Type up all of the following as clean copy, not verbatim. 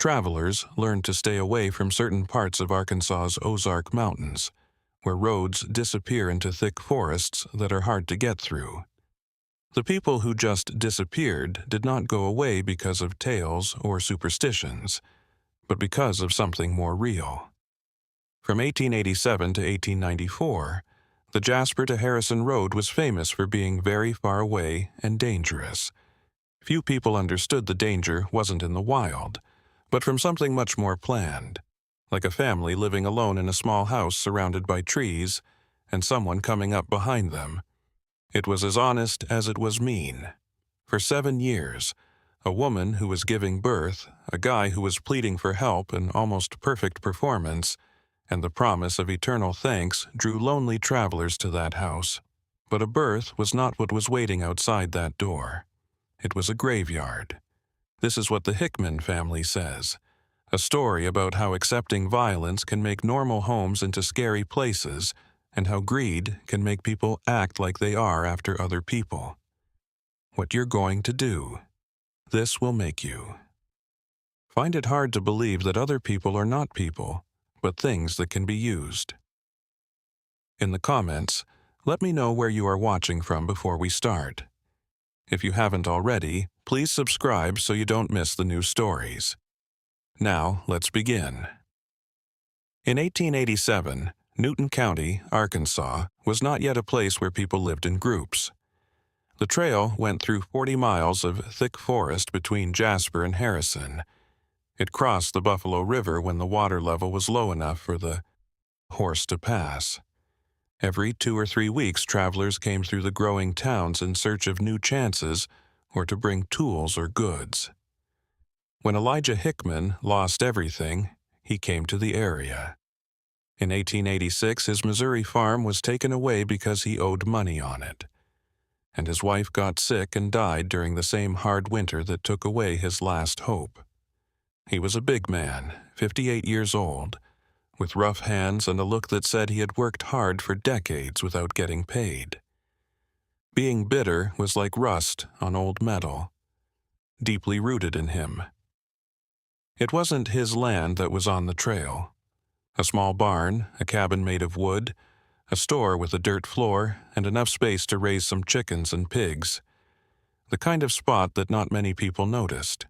travelers learned to stay away from certain parts of Arkansas's Ozark Mountains, where roads disappear into thick forests that are hard to get through. The people who just disappeared did not go away because of tales or superstitions, but because of something more real. From 1887 to 1894, the Jasper to Harrison Road was famous for being very far away and dangerous. Few people understood the danger wasn't in the wild, but from something much more planned, like a family living alone in a small house surrounded by trees and someone coming up behind them. It was as honest as it was mean. For 7 years, a woman who was giving birth, a guy who was pleading for help and almost perfect performance, and the promise of eternal thanks drew lonely travelers to that house. But a birth was not what was waiting outside that door. It was a graveyard. This is what the Hickman family says, a story about how accepting violence can make normal homes into scary places, and how greed can make people act like they are after other people. What you're going to do. This will make you. Find it hard to believe that other people are not people, but things that can be used. In the comments, let me know where you are watching from before we start. If you haven't already, please subscribe so you don't miss the new stories. Now, let's begin. In 1887, Newton County, Arkansas, was not yet a place where people lived in groups. The trail went through 40 miles of thick forest between Jasper and Harrison. It crossed the Buffalo River when the water level was low enough for the horse to pass. Every 2 or 3 weeks, travelers came through the growing towns in search of new chances or to bring tools or goods. When Elijah Hickman lost everything, he came to the area. In 1886, his Missouri farm was taken away because he owed money on it, and his wife got sick and died during the same hard winter that took away his last hope. He was a big man, 58 years old, with rough hands and a look that said he had worked hard for decades without getting paid. Being bitter was like rust on old metal, deeply rooted in him. It wasn't his land that was on the trail. A small barn, a cabin made of wood, a store with a dirt floor, and enough space to raise some chickens and pigs. The kind of spot that not many people noticed.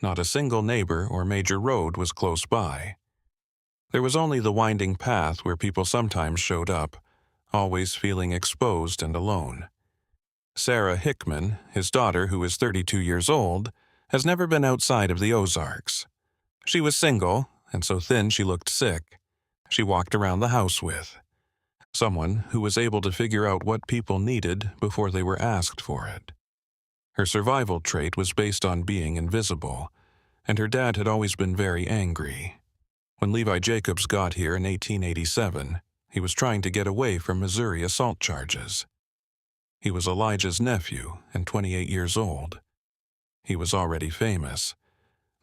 Not a single neighbor or major road was close by. There was only the winding path where people sometimes showed up, always feeling exposed and alone. Sarah Hickman, his daughter who is 32 years old, has never been outside of the Ozarks. She was single, and so thin she looked sick. She walked around the house with someone who was able to figure out what people needed before they were asked for it. Her survival trait was based on being invisible, and her dad had always been very angry. When Levi Jacobs got here in 1887, he was trying to get away from Missouri assault charges. He was Elijah's nephew and 28 years old. He was already famous.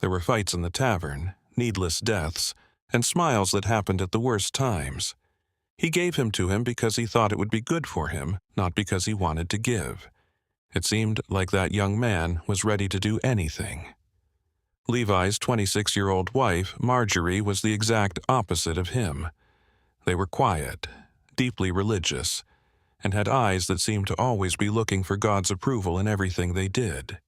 There were fights in the tavern, needless deaths, and smiles that happened at the worst times. He gave him to him because he thought it would be good for him, not because he wanted to give. It seemed like that young man was ready to do anything. Levi's 26-year-old wife, Marjorie, was the exact opposite of him. They were quiet, deeply religious, and had eyes that seemed to always be looking for God's approval in everything they did.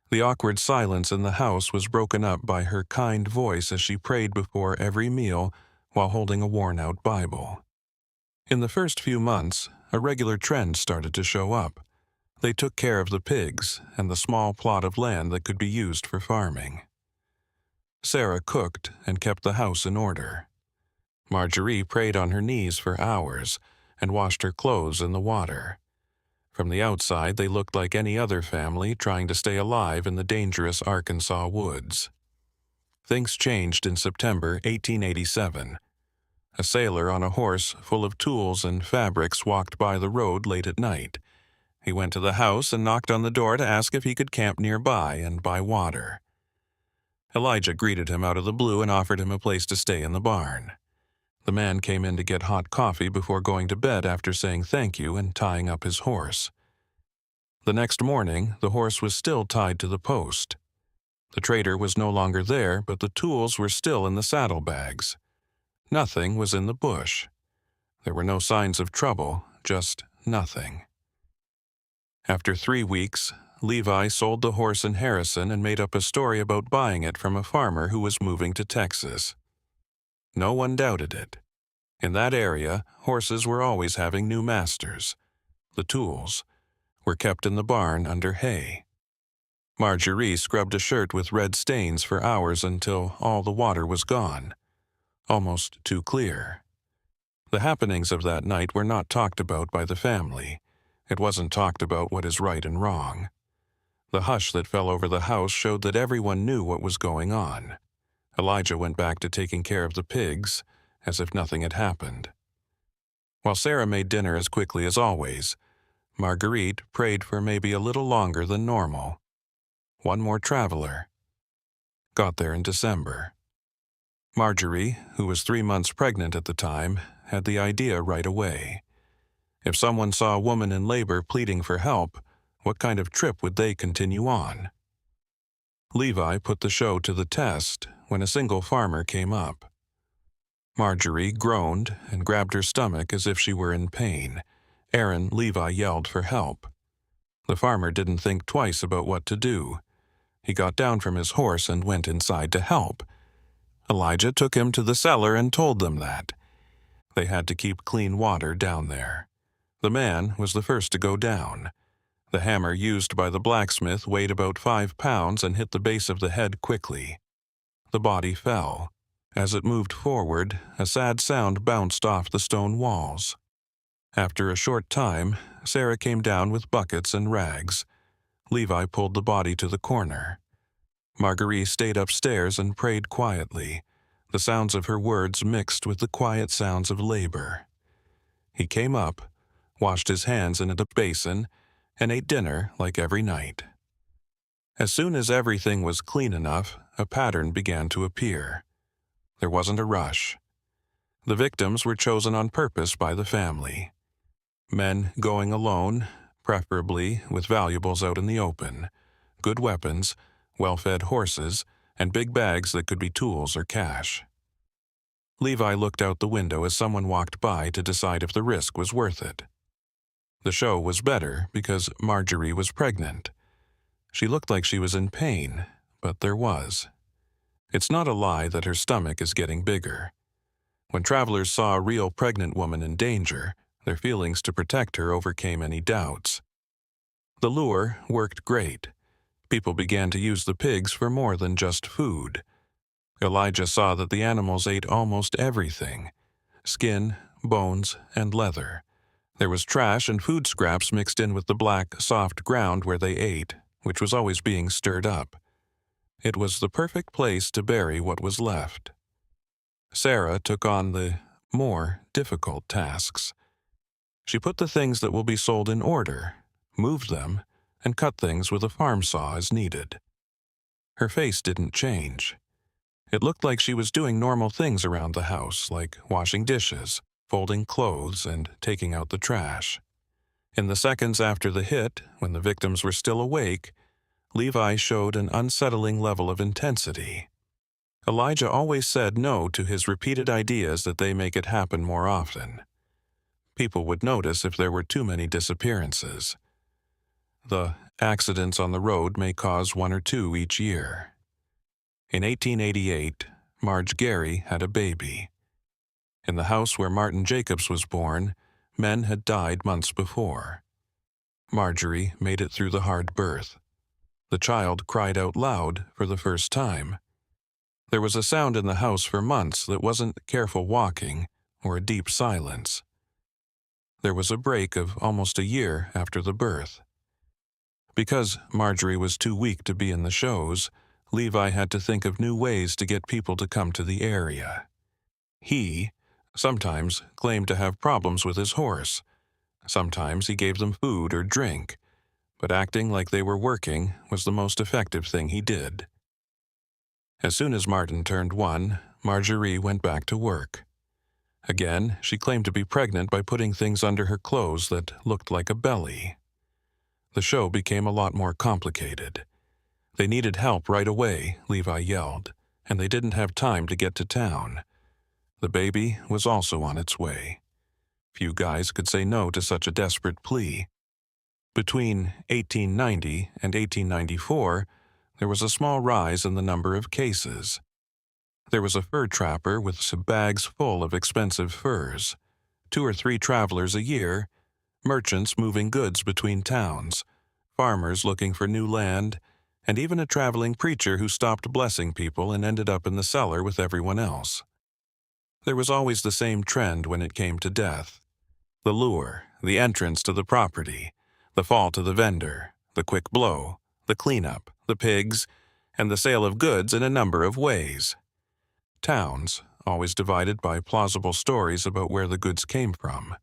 The awkward silence in the house was broken up by her kind voice as she prayed before every meal while holding a worn-out Bible. In the first few months, a regular trend started to show up. They took care of the pigs and the small plot of land that could be used for farming. Sarah cooked and kept the house in order. Marjorie prayed on her knees for hours and washed her clothes in the water. From the outside, they looked like any other family trying to stay alive in the dangerous Arkansas woods. Things changed in September 1887. A sailor on a horse full of tools and fabrics walked by the road late at night. He went to the house and knocked on the door to ask if he could camp nearby and buy water. Elijah greeted him out of the blue and offered him a place to stay in the barn. The man came in to get hot coffee before going to bed after saying thank you and tying up his horse. The next morning, the horse was still tied to the post. The trader was no longer there, but the tools were still in the saddlebags. Nothing was in the bush. There were no signs of trouble, just nothing. After 3 weeks, Levi sold the horse in Harrison and made up a story about buying it from a farmer who was moving to Texas. No one doubted it. In that area, horses were always having new masters. The tools were kept in the barn under hay. Marjorie scrubbed a shirt with red stains for hours until all the water was gone, almost too clear. The happenings of that night were not talked about by the family. It wasn't talked about what is right and wrong. The hush that fell over the house showed that everyone knew what was going on. Elijah went back to taking care of the pigs, as if nothing had happened. While Sarah made dinner as quickly as always, Marguerite prayed for maybe a little longer than normal. One more traveler. Got there in December. Marjorie, who was 3 months pregnant at the time, had the idea right away. If someone saw a woman in labor pleading for help, what kind of trip would they continue on? Levi put the show to the test when a single farmer came up. Marjorie groaned and grabbed her stomach as if she were in pain. Aaron Levi yelled for help. The farmer didn't think twice about what to do. He got down from his horse and went inside to help. Elijah took him to the cellar and told them that. They had to keep clean water down there. The man was the first to go down. The hammer used by the blacksmith weighed about 5 pounds and hit the base of the head quickly. The body fell. As it moved forward, a sad sound bounced off the stone walls. After a short time, Sarah came down with buckets and rags. Levi pulled the body to the corner. Marguerite stayed upstairs and prayed quietly. The sounds of her words mixed with the quiet sounds of labor. He came up, washed his hands in a basin, and ate dinner like every night. As soon as everything was clean enough, a pattern began to appear. There wasn't a rush. The victims were chosen on purpose by the family. Men going alone, preferably with valuables out in the open, good weapons, well-fed horses, and big bags that could be tools or cash. Levi looked out the window as someone walked by to decide if the risk was worth it. The show was better because Marjorie was pregnant. She looked like she was in pain, but there was. It's not a lie that her stomach is getting bigger. When travelers saw a real pregnant woman in danger, their feelings to protect her overcame any doubts. The lure worked great. People began to use the pigs for more than just food. Elijah saw that the animals ate almost everything: skin, bones, and leather. There was trash and food scraps mixed in with the black, soft ground where they ate, which was always being stirred up. It was the perfect place to bury what was left. Sarah took on the more difficult tasks. She put the things that will be sold in order, moved them, and cut things with a farm saw as needed. Her face didn't change. It looked like she was doing normal things around the house, like washing dishes, folding clothes, and taking out the trash. In the seconds after the hit, when the victims were still awake, Levi showed an unsettling level of intensity. Elijah always said no to his repeated ideas that they make it happen more often. People would notice if there were too many disappearances. The accidents on the road may cause 1 or 2 each year. In 1888, Marge Gary had a baby. In the house where Martin Jacobs was born, men had died months before. Marjorie made it through the hard birth. The child cried out loud for the first time. There was a sound in the house for months that wasn't careful walking or a deep silence. There was a break of almost a year after the birth. Because Marjorie was too weak to be in the shows, Levi had to think of new ways to get people to come to the area. He sometimes claimed to have problems with his horse. Sometimes he gave them food or drink, but acting like they were working was the most effective thing he did. As soon as Martin turned 1, Marjorie went back to work. Again, she claimed to be pregnant by putting things under her clothes that looked like a belly. The show became a lot more complicated. They needed help right away, Levi yelled, and they didn't have time to get to town. The baby was also on its way. Few guys could say no to such a desperate plea. Between 1890 and 1894, there was a small rise in the number of cases. There was a fur trapper with some bags full of expensive furs, 2 or 3 travelers a year, merchants moving goods between towns, farmers looking for new land, and even a traveling preacher who stopped blessing people and ended up in the cellar with everyone else. There was always the same trend when it came to death. The lure, the entrance to the property, the fall to the vendor, the quick blow, the cleanup, the pigs, and the sale of goods in a number of ways. Towns, always divided by plausible stories about where the goods came from.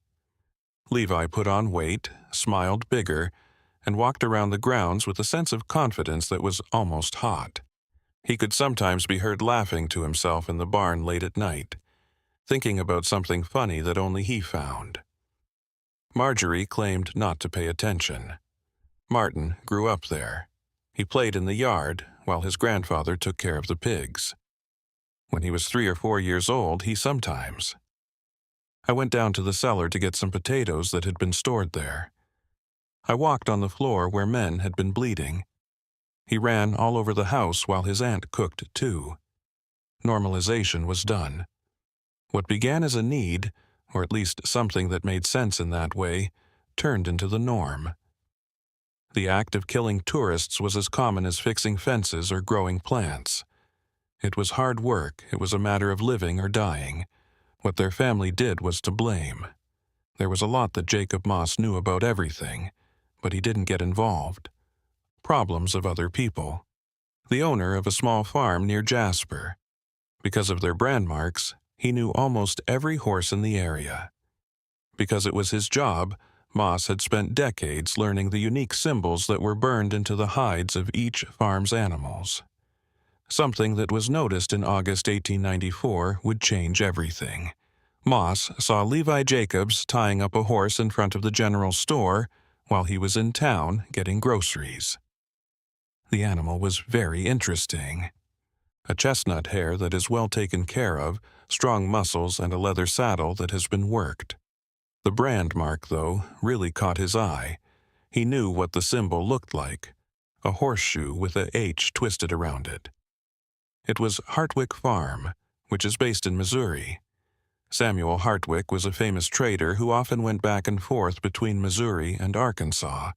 Levi put on weight, smiled bigger, and walked around the grounds with a sense of confidence that was almost hot. He could sometimes be heard laughing to himself in the barn late at night, thinking about something funny that only he found. Marjorie claimed not to pay attention. Martin grew up there. He played in the yard while his grandfather took care of the pigs. When he was 3 or 4 years old, he sometimes. I went down to the cellar to get some potatoes that had been stored there. I walked on the floor where men had been bleeding. He ran all over the house while his aunt cooked too. Normalization was done. What began as a need, or at least something that made sense in that way, turned into the norm. The act of killing tourists was as common as fixing fences or growing plants. It was hard work. It was a matter of living or dying. What their family did was to blame. There was a lot that Jacob Moss knew about everything, but he didn't get involved. Problems of other people. The owner of a small farm near Jasper. Because of their brand marks, he knew almost every horse in the area. Because it was his job, Moss had spent decades learning the unique symbols that were burned into the hides of each farm's animals. Something that was noticed in August 1894 would change everything. Moss saw Levi Jacobs tying up a horse in front of the general store while he was in town getting groceries. The animal was very interesting. A chestnut hair that is well taken care of, strong muscles, and a leather saddle that has been worked. The brand mark, though, really caught his eye. He knew what the symbol looked like, a horseshoe with a H twisted around it. It was Hartwick Farm, which is based in Missouri. Samuel Hartwick was a famous trader who often went back and forth between Missouri and Arkansas.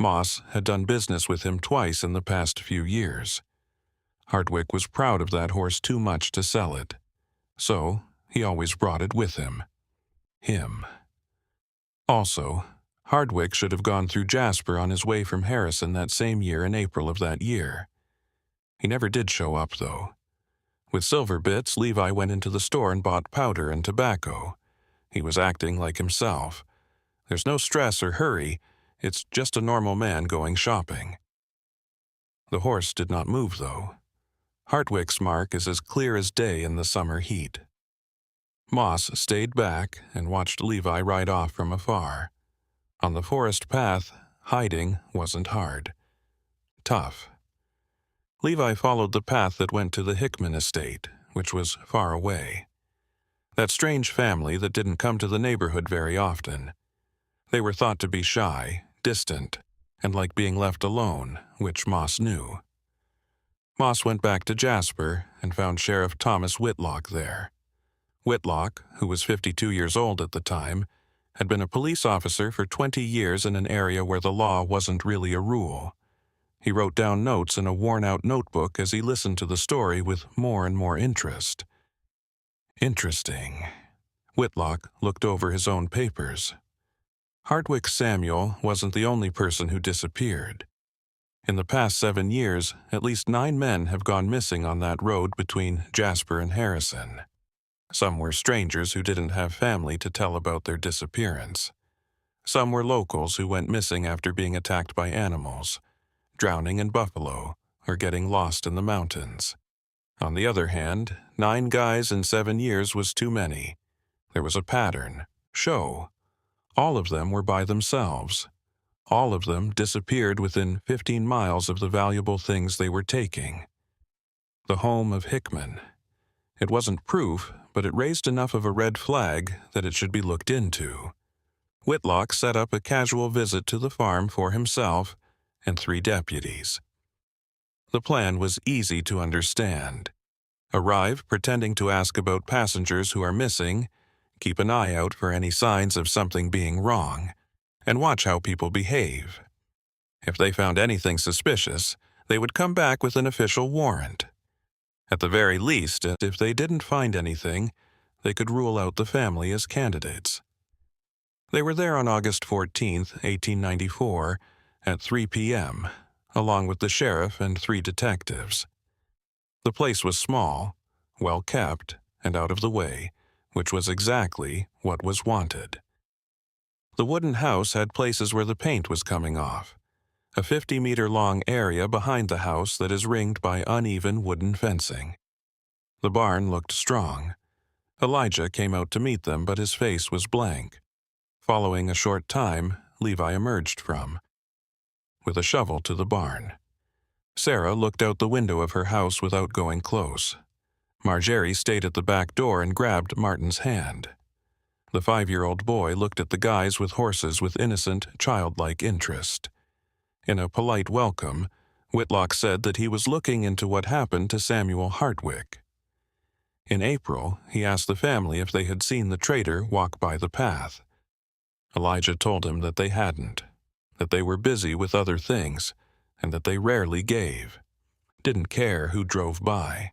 Moss had done business with him twice in the past few years. Hartwick was proud of that horse too much to sell it, so he always brought it with him. Also, Hardwick should have gone through Jasper on his way from Harrison that same year in April of that year. He never did show up, though. With silver bits, Levi went into the store and bought powder and tobacco. He was acting like himself. There's no stress or hurry. It's just a normal man going shopping. The horse did not move, though. Hartwick's mark is as clear as day in the summer heat. Moss stayed back and watched Levi ride off from afar. On the forest path, hiding wasn't hard. Tough. Levi followed the path that went to the Hickman estate, which was far away. That strange family that didn't come to the neighborhood very often. They were thought to be shy, distant, and like being left alone, which Moss knew. Moss went back to Jasper and found Sheriff Thomas Whitlock there. Whitlock, who was 52 years old at the time, had been a police officer for 20 years in an area where the law wasn't really a rule. He wrote down notes in a worn-out notebook as he listened to the story with more and more interest. Interesting. Whitlock looked over his own papers. Hartwick Samuel wasn't the only person who disappeared. In the past 7 years, at least 9 men have gone missing on that road between Jasper and Harrison. Some were strangers who didn't have family to tell about their disappearance. Some were locals who went missing after being attacked by animals, drowning in buffalo, or getting lost in the mountains. On the other hand, 9 guys in 7 years was too many. There was a pattern, show. All of them were by themselves. All of them disappeared within 15 miles of the valuable things they were taking. The home of Hickman. It wasn't proof, but it raised enough of a red flag that it should be looked into. Whitlock set up a casual visit to the farm for himself and 3 deputies. The plan was easy to understand. Arrive pretending to ask about passengers who are missing, keep an eye out for any signs of something being wrong, and watch how people behave. If they found anything suspicious, they would come back with an official warrant. At the very least, if they didn't find anything, they could rule out the family as candidates. They were there on August 14, 1894, at 3 p.m., along with the sheriff and 3 detectives. The place was small, well kept, and out of the way, which was exactly what was wanted. The wooden house had places where the paint was coming off, a 50-meter-long area behind the house that is ringed by uneven wooden fencing. The barn looked strong. Elijah came out to meet them, but his face was blank. Following a short time, Levi emerged with a shovel to the barn. Sarah looked out the window of her house without going close. Marjorie stayed at the back door and grabbed Martin's hand. The 5-year-old boy looked at the guys with horses with innocent, childlike interest. In a polite welcome, Whitlock said that he was looking into what happened to Samuel Hartwick. In April, he asked the family if they had seen the trader walk by the path. Elijah told him that they hadn't, that they were busy with other things, and that they rarely gave, didn't care who drove by.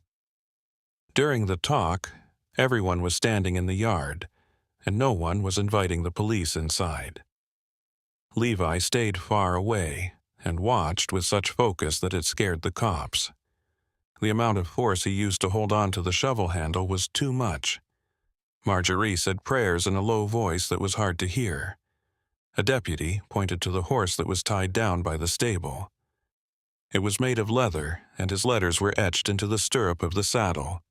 During the talk, everyone was standing in the yard, and no one was inviting the police inside. Levi stayed far away and watched with such focus that it scared the cops. The amount of force he used to hold on to the shovel handle was too much. Marjorie said prayers in a low voice that was hard to hear. A deputy pointed to the horse that was tied down by the stable. It was made of leather, and his letters were etched into the stirrup of the saddle.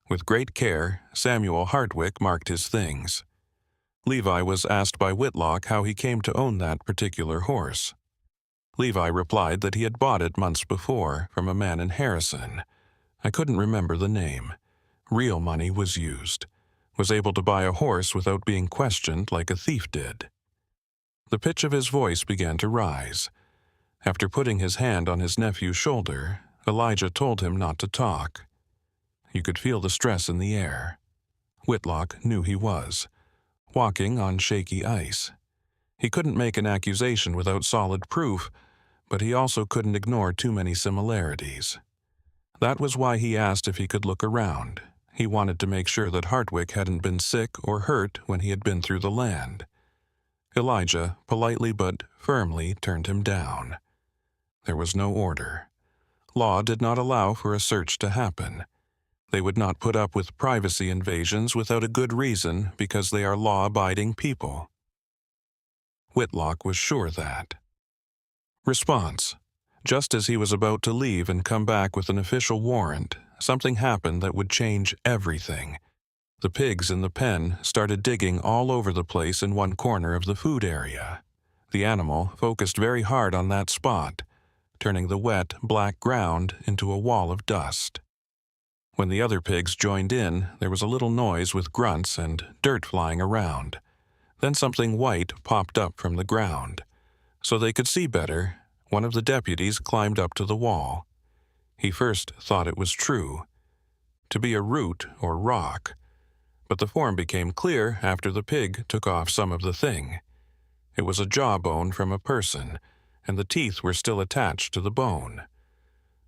With great care, Samuel Hartwick marked his things. Levi was asked by Whitlock how he came to own that particular horse. Levi replied that he had bought it months before from a man in Harrison. I couldn't remember the name. Real money was used. Was able to buy a horse without being questioned like a thief did. The pitch of his voice began to rise. After putting his hand on his nephew's shoulder, Elijah told him not to talk. You could feel the stress in the air. Whitlock knew he was, walking on shaky ice. He couldn't make an accusation without solid proof, but he also couldn't ignore too many similarities. That was why he asked if he could look around. He wanted to make sure that Hartwick hadn't been sick or hurt when he had been through the land. Elijah, politely but firmly, turned him down. There was no order. Law did not allow for a search to happen. They would not put up with privacy invasions without a good reason because they are law-abiding people. Whitlock was sure that. Response. Just as he was about to leave and come back with an official warrant, something happened that would change everything. The pigs in the pen started digging all over the place in one corner of the food area. The animal focused very hard on that spot, turning the wet, black ground into a wall of dust. When the other pigs joined in, there was a little noise with grunts and dirt flying around. Then something white popped up from the ground. So they could see better, one of the deputies climbed up to the wall. He first thought it was true, to be a root or rock, but the form became clear after the pig took off some of the thing. It was a jawbone from a person, and the teeth were still attached to the bone.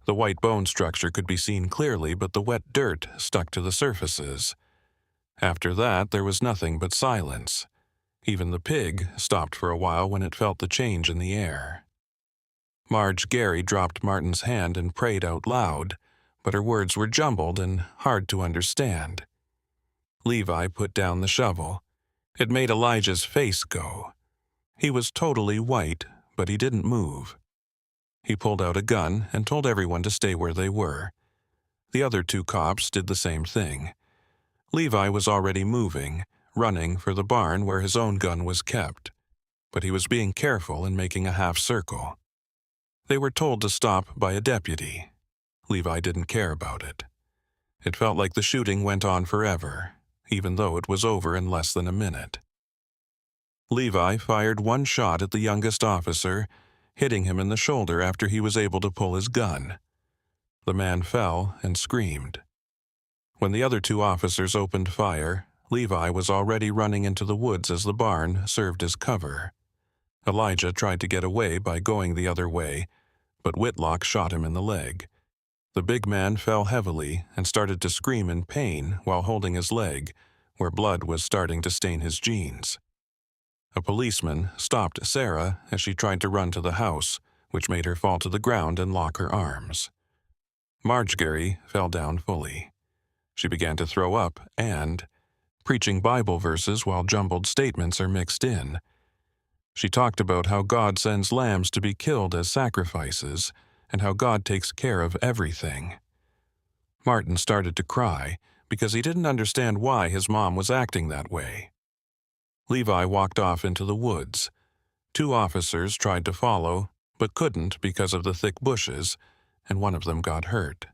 The white bone structure could be seen clearly, but the wet dirt stuck to the surfaces. After that, there was nothing but silence. Even the pig stopped for a while when it felt the change in the air. Marge Gary dropped Martin's hand and prayed out loud, but her words were jumbled and hard to understand. Levi put down the shovel. It made Elijah's face go. He was totally white, but he didn't move. He pulled out a gun and told everyone to stay where they were. The other 2 cops did the same thing. Levi was already moving, running for the barn where his own gun was kept. but he was being careful and making a half circle. They were told to stop by a deputy. Levi didn't care about it. It felt like the shooting went on forever, even though it was over in less than a minute. Levi fired one shot at the youngest officer, hitting him in the shoulder after he was able to pull his gun. The man fell and screamed. When the other two officers opened fire, Levi was already running into the woods as the barn served as cover. Elijah tried to get away by going the other way, but Whitlock shot him in the leg. The big man fell heavily and started to scream in pain while holding his leg, where blood was starting to stain his jeans. A policeman stopped Sarah as she tried to run to the house, which made her fall to the ground and lock her arms. Marjorie fell down fully. She began to throw up and, preaching Bible verses while jumbled statements are mixed in. She talked about how God sends lambs to be killed as sacrifices and how God takes care of everything. Martin started to cry because he didn't understand why his mom was acting that way. Levi walked off into the woods. Two officers tried to follow, but couldn't because of the thick bushes, and one of them got hurt.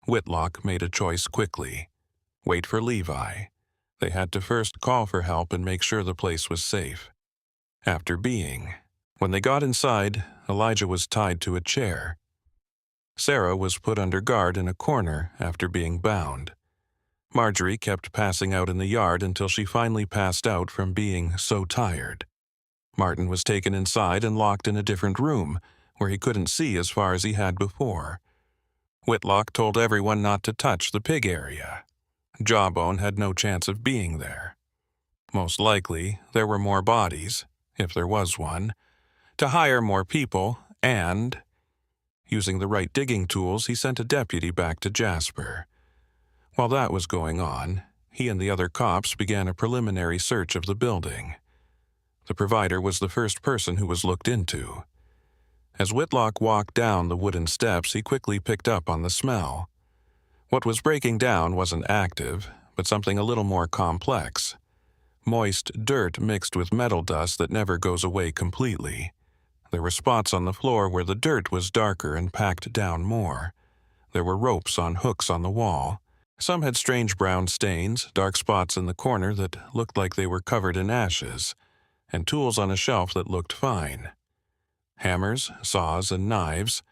Whitlock made a choice quickly. Wait for Levi. They had to first call for help and make sure the place was safe. When they got inside, Elijah was tied to a chair. Sarah was put under guard in a corner after being bound. Marjorie kept passing out in the yard until she finally passed out from being so tired. Martin was taken inside and locked in a different room, where he couldn't see as far as he had before. Whitlock told everyone not to touch the pig area. Jawbone had no chance of being there. Most likely, there were more bodies, if there was one, to hire more people, and, using the right digging tools, he sent a deputy back to Jasper. While that was going on, he and the other cops began a preliminary search of the building. The provider was the first person who was looked into. As Whitlock walked down the wooden steps, he quickly picked up on the smell. What was breaking down wasn't active, but something a little more complex. Moist dirt mixed with metal dust that never goes away completely. There were spots on the floor where the dirt was darker and packed down more. There were ropes on hooks on the wall. Some had strange brown stains, dark spots in the corner that looked like they were covered in ashes, and tools on a shelf that looked fine. Hammers, saws, and knives,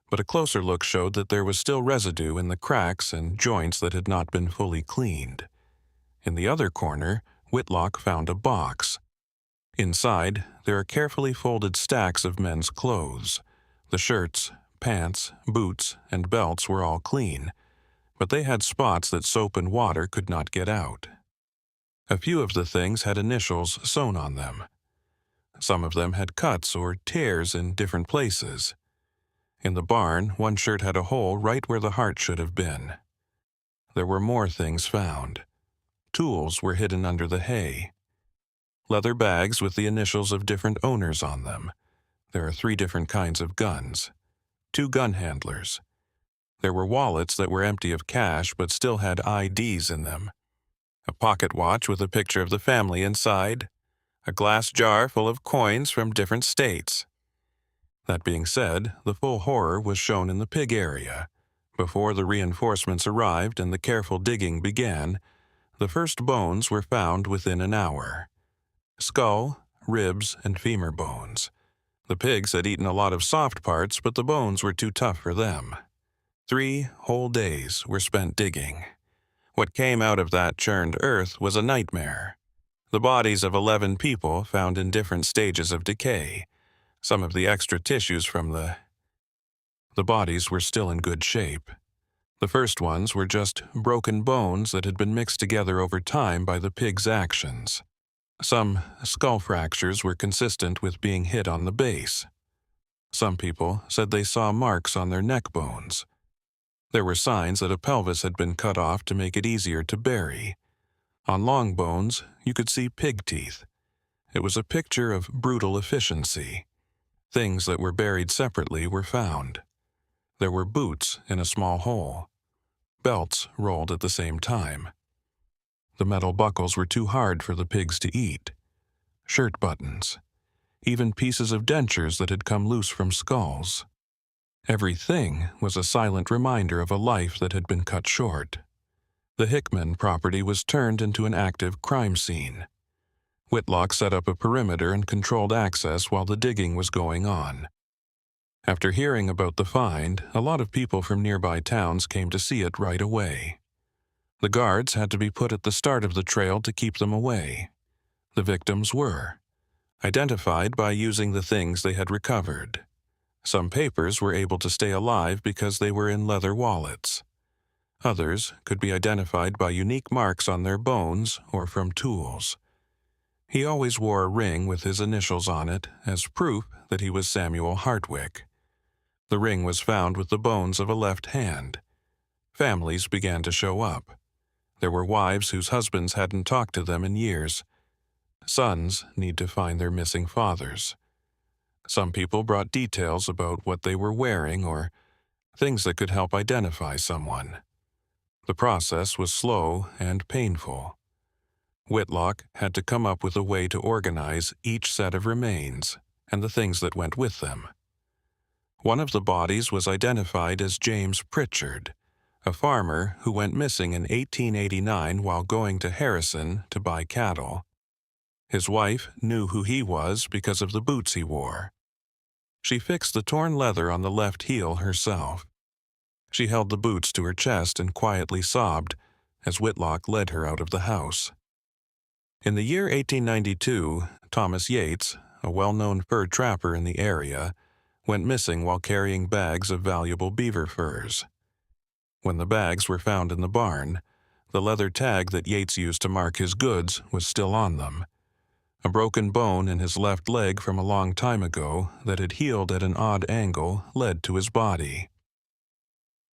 but a closer look showed that there was still residue in the cracks and joints that had not been fully cleaned. In the other corner, Whitlock found a box. Inside, there are carefully folded stacks of men's clothes. The shirts, pants, boots, and belts were all clean, but they had spots that soap and water could not get out. A few of the things had initials sewn on them. Some of them had cuts or tears in different places. In the barn, one shirt had a hole right where the heart should have been. There were more things found. Tools were hidden under the hay. Leather bags with the initials of different owners on them. There are 3 different kinds of guns. 2 gun handlers. There were wallets that were empty of cash but still had IDs in them. A pocket watch with a picture of the family inside. A glass jar full of coins from different states. That being said, the full horror was shown in the pig area. Before the reinforcements arrived and the careful digging began, the first bones were found within an hour. Skull, ribs, and femur bones. The pigs had eaten a lot of soft parts, but the bones were too tough for them. 3 whole days were spent digging. What came out of that churned earth was a nightmare. The bodies of 11 people found in different stages of decay. Some of the extra tissues from the bodies were still in good shape. The first ones were just broken bones that had been mixed together over time by the pig's actions. Some skull fractures were consistent with being hit on the base. Some people said they saw marks on their neck bones. There were signs that a pelvis had been cut off to make it easier to bury. On long bones, you could see pig teeth. It was a picture of brutal efficiency. Things that were buried separately were found. There were boots in a small hole. Belts rolled at the same time. The metal buckles were too hard for the pigs to eat. Shirt buttons. even pieces of dentures that had come loose from skulls. Everything was a silent reminder of a life that had been cut short. The Hickman property was turned into an active crime scene. Whitlock set up a perimeter and controlled access while the digging was going on. After hearing about the find, a lot of people from nearby towns came to see it right away. The guards had to be put at the start of the trail to keep them away. The victims were identified by using the things they had recovered. Some papers were able to stay alive because they were in leather wallets. Others could be identified by unique marks on their bones or from tools. He always wore a ring with his initials on it as proof that he was Samuel Hartwick. The ring was found with the bones of a left hand. Families began to show up. There were wives whose husbands hadn't talked to them in years. Sons need to find their missing fathers. Some people brought details about what they were wearing or things that could help identify someone. The process was slow and painful. Whitlock had to come up with a way to organize each set of remains and the things that went with them. One of the bodies was identified as James Pritchard, a farmer who went missing in 1889 while going to Harrison to buy cattle. His wife knew who he was because of the boots he wore. She fixed the torn leather on the left heel herself. She held the boots to her chest and quietly sobbed as Whitlock led her out of the house. In the year 1892, Thomas Yates, a well-known fur trapper in the area, went missing while carrying bags of valuable beaver furs. When the bags were found in the barn, the leather tag that Yates used to mark his goods was still on them. A broken bone in his left leg from a long time ago that had healed at an odd angle led to his body.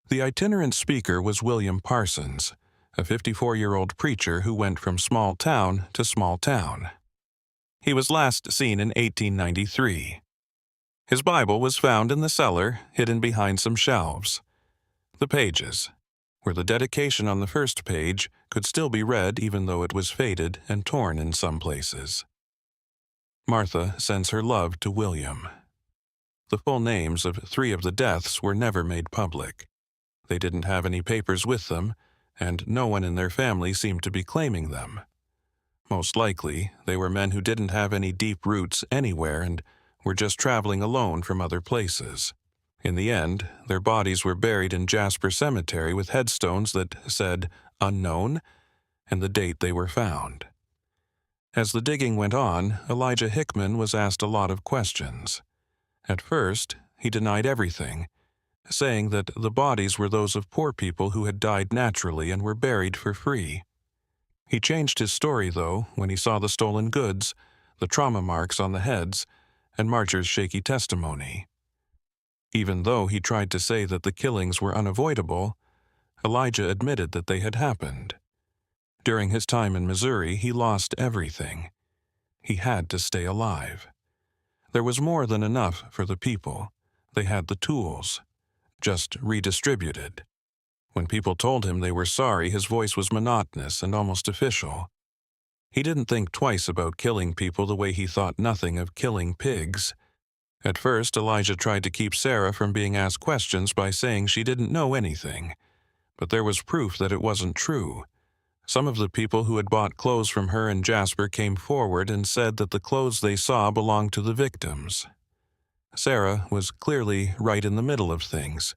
The itinerant speaker was William Parsons, a 54-year-old preacher who went from small town to small town. He was last seen in 1893. His Bible was found in the cellar, hidden behind some shelves. The pages, where the dedication on the first page could still be read even though it was faded and torn in some places. Martha sends her love to William. The full names of 3 of the deaths were never made public. They didn't have any papers with them, and no one in their family seemed to be claiming them. Most likely, they were men who didn't have any deep roots anywhere and were just traveling alone from other places. In the end, their bodies were buried in Jasper Cemetery with headstones that said "unknown" and the date they were found. As the digging went on, Elijah Hickman was asked a lot of questions. At first, he denied everything, saying that the bodies were those of poor people who had died naturally and were buried for free. He changed his story, though, when he saw the stolen goods, the trauma marks on the heads, and Marcher's shaky testimony. Even though he tried to say that the killings were unavoidable, Elijah admitted that they had happened. During his time in Missouri, he lost everything. He had to stay alive. There was more than enough for the people. They had the tools, just redistributed. When people told him they were sorry, his voice was monotonous and almost official. He didn't think twice about killing people the way he thought nothing of killing pigs. At first, Elijah tried to keep Sarah from being asked questions by saying she didn't know anything, but there was proof that it wasn't true. Some of the people who had bought clothes from her and Jasper came forward and said that the clothes they saw belonged to the victims. Sarah was clearly right in the middle of things.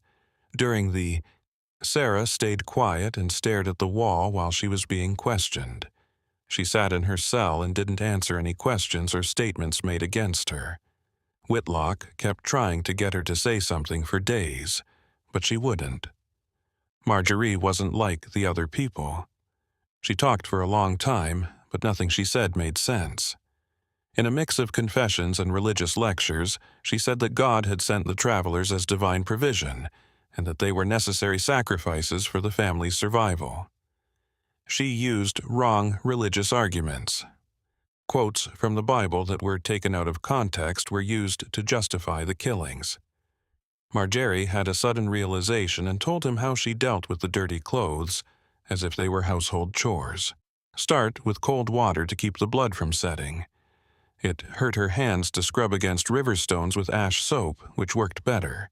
Sarah stayed quiet and stared at the wall while she was being questioned. She sat in her cell and didn't answer any questions or statements made against her. Whitlock kept trying to get her to say something for days, but she wouldn't. Marjorie wasn't like the other people. She talked for a long time, but nothing she said made sense. In a mix of confessions and religious lectures, she said that God had sent the travelers as divine provision, and that they were necessary sacrifices for the family's survival. She used wrong religious arguments. Quotes from the Bible that were taken out of context were used to justify the killings. Marjorie had a sudden realization and told him how she dealt with the dirty clothes, as if they were household chores. Start with cold water to keep the blood from setting. It hurt her hands to scrub against river stones with ash soap, which worked better.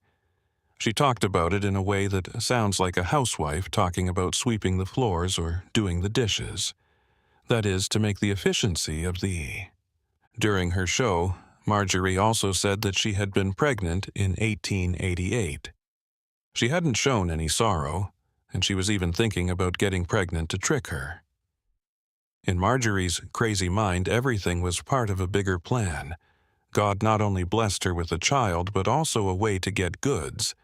She talked about it in a way that sounds like a housewife talking about sweeping the floors or doing the dishes. That is, to make the efficiency of the... During her show, Marjorie also said that she had been pregnant in 1888. She hadn't shown any sorrow, and she was even thinking about getting pregnant to trick her. In Marjorie's crazy mind, everything was part of a bigger plan. God not only blessed her with a child, but also a way to get goods.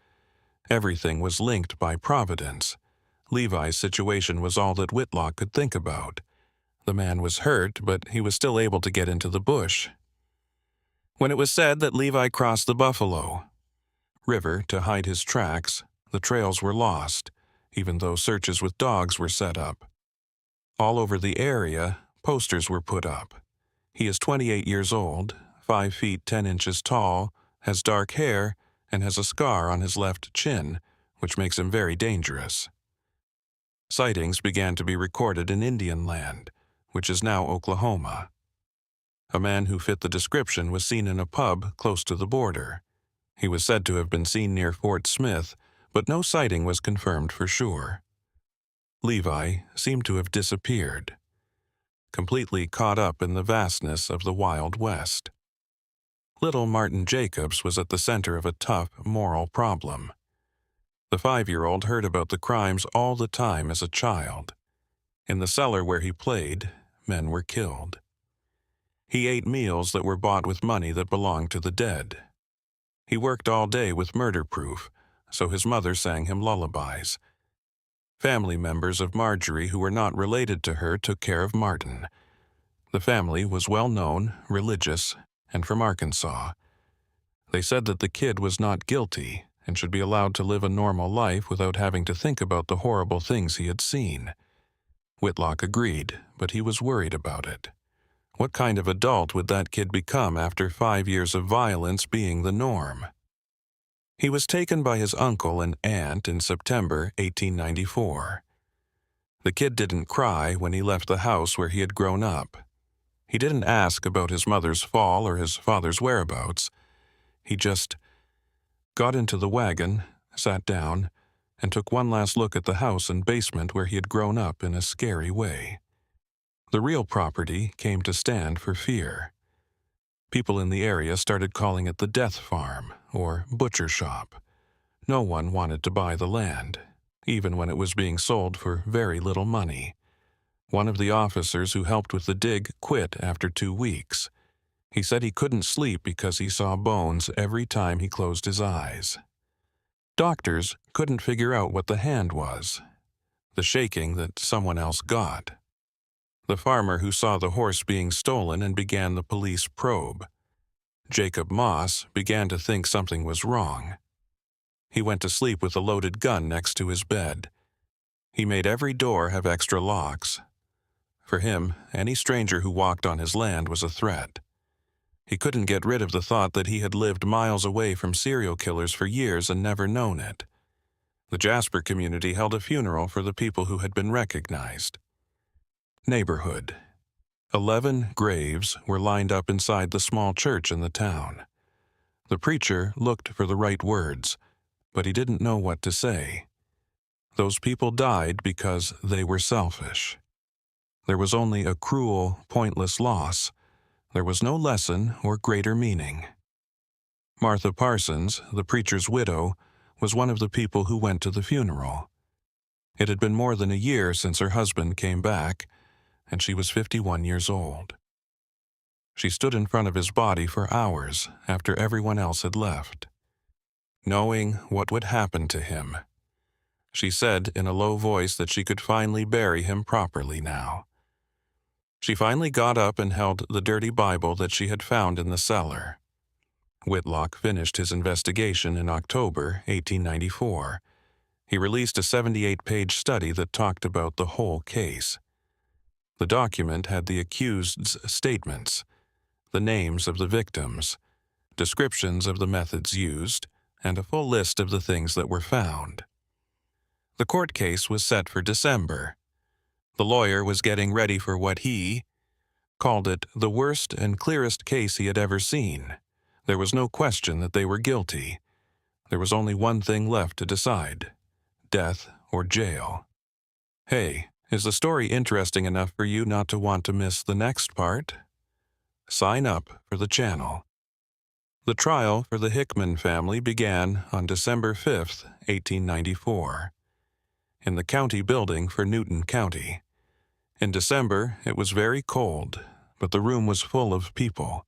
Everything was linked by providence. Levi's situation was all that Whitlock could think about. The man was hurt, but he was still able to get into the bush. When it was said that Levi crossed the Buffalo River to hide his tracks, the trails were lost, even though searches with dogs were set up. All over the area, posters were put up. He is 28 years old, 5 feet 10 inches tall, has dark hair, and has a scar on his left chin, which makes him very dangerous. Sightings began to be recorded in Indian Land, which is now Oklahoma. A man who fit the description was seen in a pub close to the border. He was said to have been seen near Fort Smith, but no sighting was confirmed for sure. Levi seemed to have disappeared, completely caught up in the vastness of the Wild West. Little Martin Jacobs was at the center of a tough moral problem. The 5-year-old heard about the crimes all the time as a child. In the cellar where he played, men were killed. He ate meals that were bought with money that belonged to the dead. He worked all day with murder proof, so his mother sang him lullabies. Family members of Marjorie who were not related to her took care of Martin. The family was well known, religious, and from Arkansas. They said that the kid was not guilty and should be allowed to live a normal life without having to think about the horrible things he had seen. Whitlock agreed, but he was worried about it. What kind of adult would that kid become after 5 years of violence being the norm? He was taken by his uncle and aunt in September 1894. The kid didn't cry when he left the house where he had grown up. He didn't ask about his mother's fall or his father's whereabouts. He just got into the wagon, sat down, and took one last look at the house and basement where he had grown up in a scary way. The real property came to stand for fear. People in the area started calling it the Death Farm or Butcher Shop. No one wanted to buy the land, even when it was being sold for very little money. One of the officers who helped with the dig quit after 2 weeks. He said he couldn't sleep because he saw bones every time he closed his eyes. Doctors couldn't figure out what the hand was, the shaking that someone else got. The farmer who saw the horse being stolen and began the police probe. Jacob Moss began to think something was wrong. He went to sleep with a loaded gun next to his bed. He made every door have extra locks. For him, any stranger who walked on his land was a threat. He couldn't get rid of the thought that he had lived miles away from serial killers for years and never known it. The Jasper community held a funeral for the people who had been recognized. Neighborhood. 11 graves were lined up inside the small church in the town. The preacher looked for the right words, but he didn't know what to say. Those people died because they were selfish. There was only a cruel, pointless loss. There was no lesson or greater meaning. Martha Parsons, the preacher's widow, was one of the people who went to the funeral. It had been more than a year since her husband came back, and she was 51 years old. She stood in front of his body for hours after everyone else had left, knowing what would happen to him. She said in a low voice that she could finally bury him properly now. She finally got up and held the dirty Bible that she had found in the cellar. Whitlock finished his investigation in October 1894. He released a 78-page study that talked about the whole case. The document had the accused's statements, the names of the victims, descriptions of the methods used, and a full list of the things that were found. The court case was set for December. The lawyer was getting ready for what he, called it the worst and clearest case he had ever seen. There was no question that they were guilty. There was only one thing left to decide: death or jail. Hey, is the story interesting enough for you not to want to miss the next part? Sign up for the channel. The trial for the Hickman family began on December 5, 1894, in the county building for Newton County. In December, it was very cold, but the room was full of people.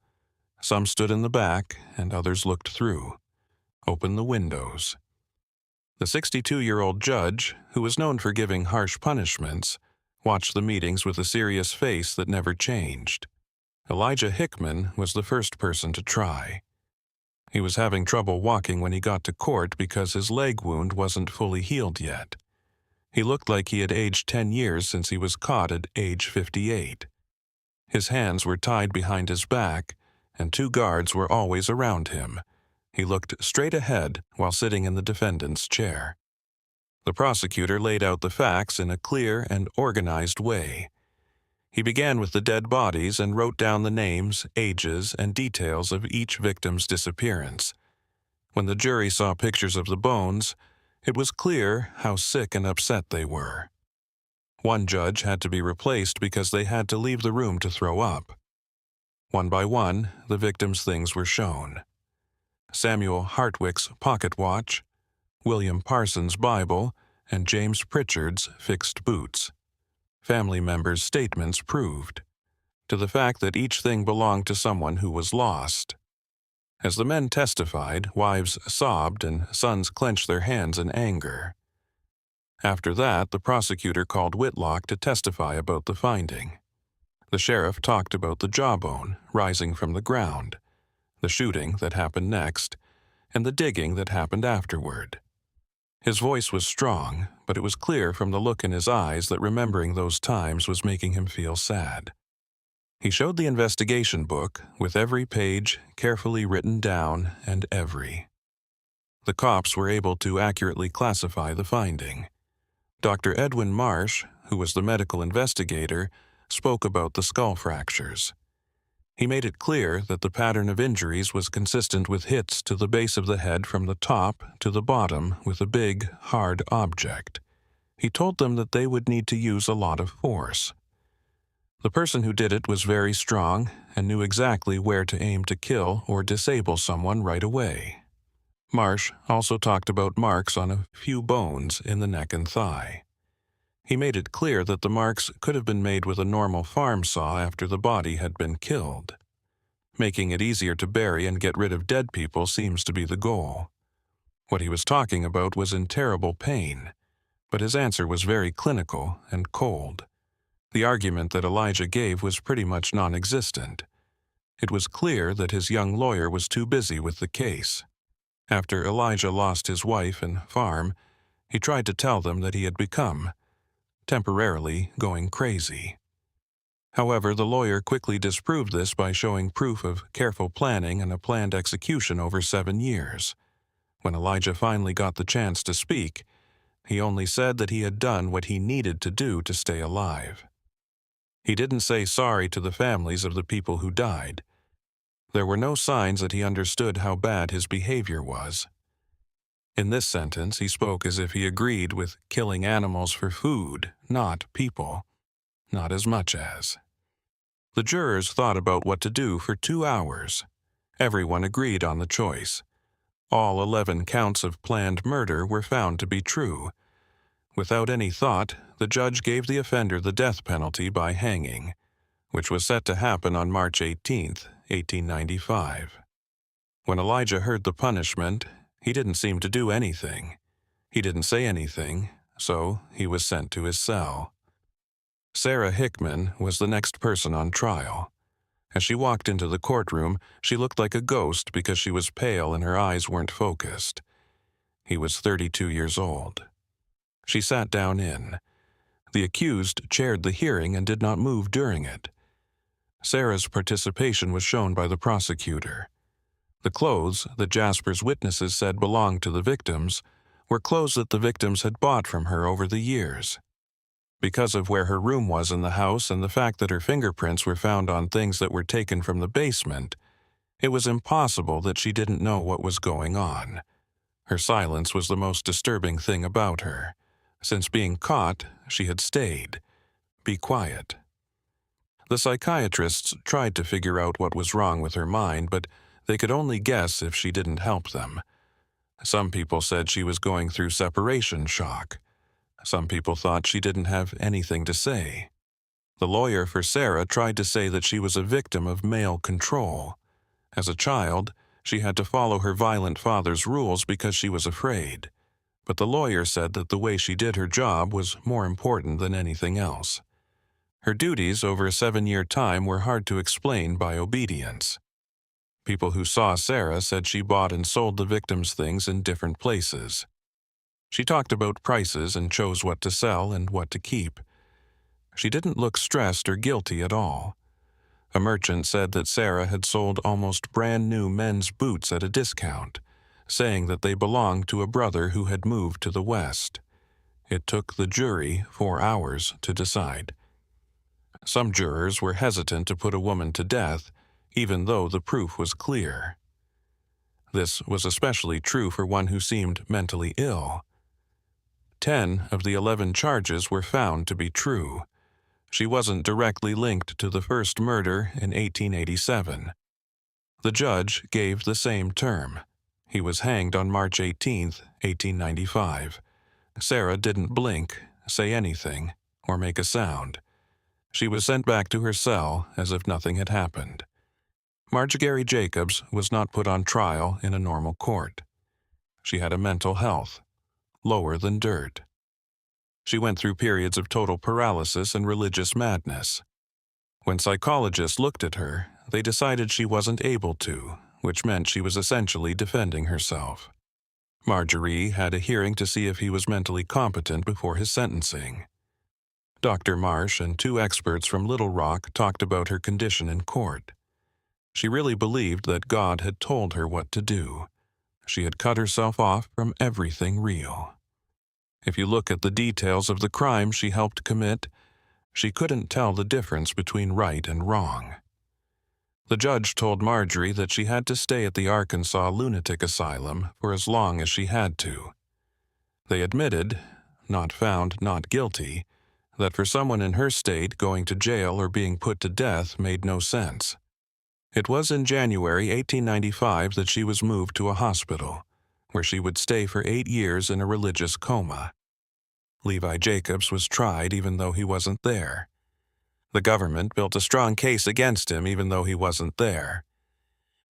Some stood in the back, and others looked through. Opened the windows. The 62-year-old judge, who was known for giving harsh punishments, watched the meetings with a serious face that never changed. Elijah Hickman was the first person to try. He was having trouble walking when he got to court because his leg wound wasn't fully healed yet. He looked like he had aged 10 years since he was caught at age 58. His hands were tied behind his back, and 2 guards were always around him. He looked straight ahead while sitting in the defendant's chair. The prosecutor laid out the facts in a clear and organized way. He began with the dead bodies and wrote down the names, ages, and details of each victim's disappearance. When the jury saw pictures of the bones, it was clear how sick and upset they were. One judge had to be replaced because they had to leave the room to throw up. One by one, the victims' things were shown: Samuel Hartwick's pocket watch, William Parsons' Bible, and James Pritchard's fixed boots. Family members' statements proved to the fact that each thing belonged to someone who was lost. As the men testified, wives sobbed and sons clenched their hands in anger. After that, the prosecutor called Whitlock to testify about the finding. The sheriff talked about the jawbone rising from the ground, the shooting that happened next, and the digging that happened afterward. His voice was strong, but it was clear from the look in his eyes that remembering those times was making him feel sad. He showed the investigation book, with every page carefully written down and every. The cops were able to accurately classify the finding. Dr. Edwin Marsh, who was the medical investigator, spoke about the skull fractures. He made it clear that the pattern of injuries was consistent with hits to the base of the head from the top to the bottom with a big, hard object. He told them that they would need to use a lot of force. The person who did it was very strong and knew exactly where to aim to kill or disable someone right away. Marsh also talked about marks on a few bones in the neck and thigh. He made it clear that the marks could have been made with a normal farm saw after the body had been killed. Making it easier to bury and get rid of dead people seems to be the goal. What he was talking about was in terrible pain, but his answer was very clinical and cold. The argument that Elijah gave was pretty much non-existent. It was clear that his young lawyer was too busy with the case. After Elijah lost his wife and farm, he tried to tell them that he had become temporarily going crazy. However, the lawyer quickly disproved this by showing proof of careful planning and a planned execution over 7 years. When Elijah finally got the chance to speak, he only said that he had done what he needed to do to stay alive. He didn't say sorry to the families of the people who died. There were no signs that he understood how bad his behavior was. In this sentence, he spoke as if he agreed with killing animals for food, not people. Not as much as. The jurors thought about what to do for 2 hours. Everyone agreed on the choice. All 11 counts of planned murder were found to be true. Without any thought, the judge gave the offender the death penalty by hanging, which was set to happen on March 18, 1895. When Elijah heard the punishment, he didn't seem to do anything. He didn't say anything, so he was sent to his cell. Sarah Hickman was the next person on trial. As she walked into the courtroom, she looked like a ghost because she was pale and her eyes weren't focused. He was 32 years old. She sat down in. The accused chaired the hearing and did not move during it. Sarah's participation was shown by the prosecutor. The clothes that Jasper's witnesses said belonged to the victims were clothes that the victims had bought from her over the years. Because of where her room was in the house and the fact that her fingerprints were found on things that were taken from the basement, it was impossible that she didn't know what was going on. Her silence was the most disturbing thing about her. Since being caught, she had stayed. Be quiet. The psychiatrists tried to figure out what was wrong with her mind, but they could only guess if she didn't help them. Some people said she was going through separation shock. Some people thought she didn't have anything to say. The lawyer for Sarah tried to say that she was a victim of male control. As a child, she had to follow her violent father's rules because she was afraid. But the lawyer said that the way she did her job was more important than anything else. Her duties over a 7-year time were hard to explain by obedience. People who saw Sarah said she bought and sold the victims' things in different places. She talked about prices and chose what to sell and what to keep. She didn't look stressed or guilty at all. A merchant said that Sarah had sold almost brand new men's boots at a discount, saying that they belonged to a brother who had moved to the West. It took the jury 4 hours to decide. Some jurors were hesitant to put a woman to death, even though the proof was clear. This was especially true for one who seemed mentally ill. 10 of the 11 charges were found to be true. She wasn't directly linked to the first murder in 1887. The judge gave the same term. He was hanged on March 18, 1895. Sarah didn't blink, say anything, or make a sound. She was sent back to her cell as if nothing had happened. Marjorie Jacobs was not put on trial in a normal court. She had a mental health, lower than dirt. She went through periods of total paralysis and religious madness. When psychologists looked at her, they decided she wasn't able to, which meant she was essentially defending herself. Marjorie had a hearing to see if he was mentally competent before his sentencing. Dr. Marsh and 2 experts from Little Rock talked about her condition in court. She really believed that God had told her what to do. She had cut herself off from everything real. If you look at the details of the crime she helped commit, she couldn't tell the difference between right and wrong. The judge told Marjorie that she had to stay at the Arkansas Lunatic Asylum for as long as she had to. They admitted, not found not guilty, that for someone in her state, going to jail or being put to death made no sense. It was in January 1895 that she was moved to a hospital, where she would stay for 8 years in a religious coma. Levi Jacobs was tried even though he wasn't there. The government built a strong case against him even though he wasn't there.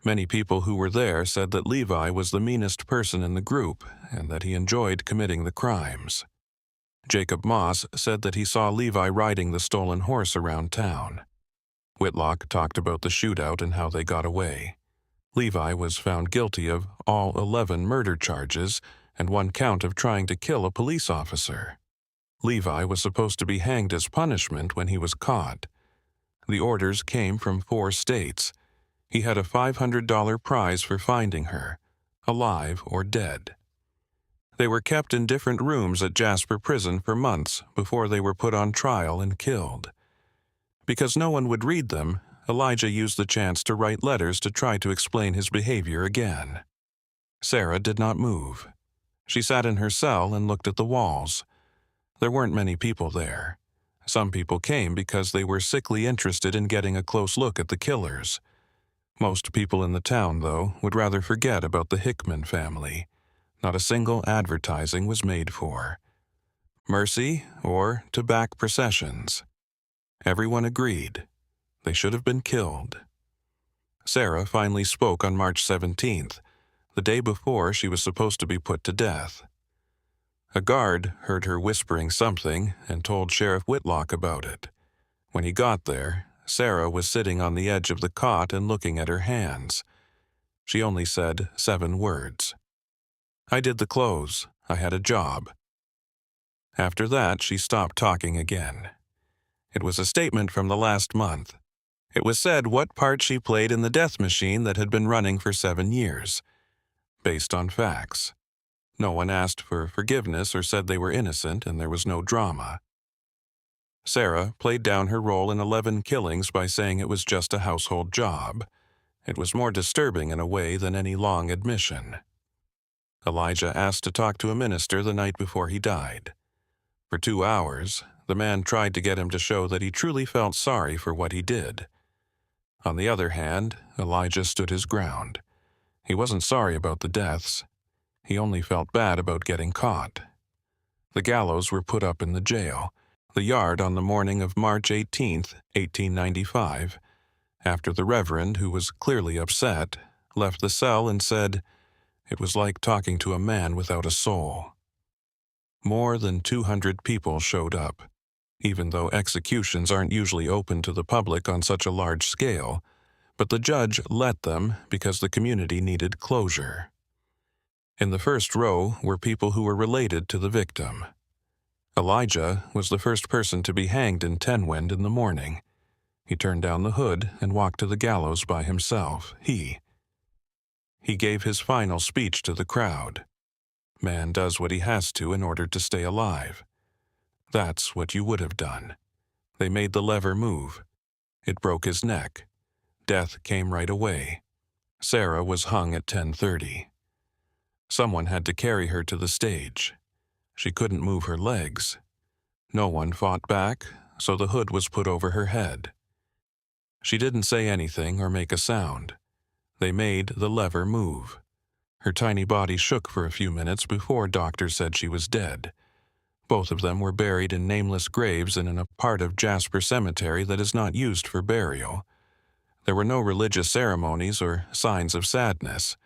Many people who were there said that Levi was the meanest person in the group and that he enjoyed committing the crimes. Jacob Moss said that he saw Levi riding the stolen horse around town. Whitlock talked about the shootout and how they got away. Levi was found guilty of all 11 murder charges and 1 count of trying to kill a police officer. Levi was supposed to be hanged as punishment when he was caught. The orders came from 4 states. He had a $500 prize for finding her, alive or dead. They were kept in different rooms at Jasper Prison for months before they were put on trial and killed. Because no one would read them, Elijah used the chance to write letters to try to explain his behavior again. Sarah did not move. She sat in her cell and looked at the walls. There weren't many people there. Some people came because they were sickly interested in getting a close look at the killers. Most people in the town, though, would rather forget about the Hickman family. Not a single advertising was made for mercy or to back processions. Everyone agreed. They should have been killed. Sarah finally spoke on March 17th, the day before she was supposed to be put to death. A guard heard her whispering something and told Sheriff Whitlock about it. When he got there, Sarah was sitting on the edge of the cot and looking at her hands. She only said 7 words. "I did the clothes. I had a job." After that, she stopped talking again. It was a statement from the last month. It was said what part she played in the death machine that had been running for 7 years, based on facts. No one asked for forgiveness or said they were innocent, and there was no drama. Sarah played down her role in 11 killings by saying it was just a household job. It was more disturbing in a way than any long admission. Elijah asked to talk to a minister the night before he died. For 2 hours, the man tried to get him to show that he truly felt sorry for what he did. On the other hand, Elijah stood his ground. He wasn't sorry about the deaths. He only felt bad about getting caught. The gallows were put up in the jail, the yard, on the morning of March 18, 1895, after the reverend, who was clearly upset, left the cell and said, "It was like talking to a man without a soul." More than 200 people showed up. Even though executions aren't usually open to the public on such a large scale, but the judge let them because the community needed closure. In the first row were people who were related to the victim. Elijah was the first person to be hanged in Tenwind in the morning. He turned down the hood and walked to the gallows by himself. He gave his final speech to the crowd. Man does what he has to in order to stay alive. That's what you would have done. They made the lever move. It broke his neck. Death came right away. Sarah was hung at 10:30. Someone had to carry her to the stage. She couldn't move her legs. No one fought back, so the hood was put over her head. She didn't say anything or make a sound. They made the lever move. Her tiny body shook for a few minutes before doctors said she was dead. Both of them were buried in nameless graves in a part of Jasper Cemetery that is not used for burial. There were no religious ceremonies or signs of sadness.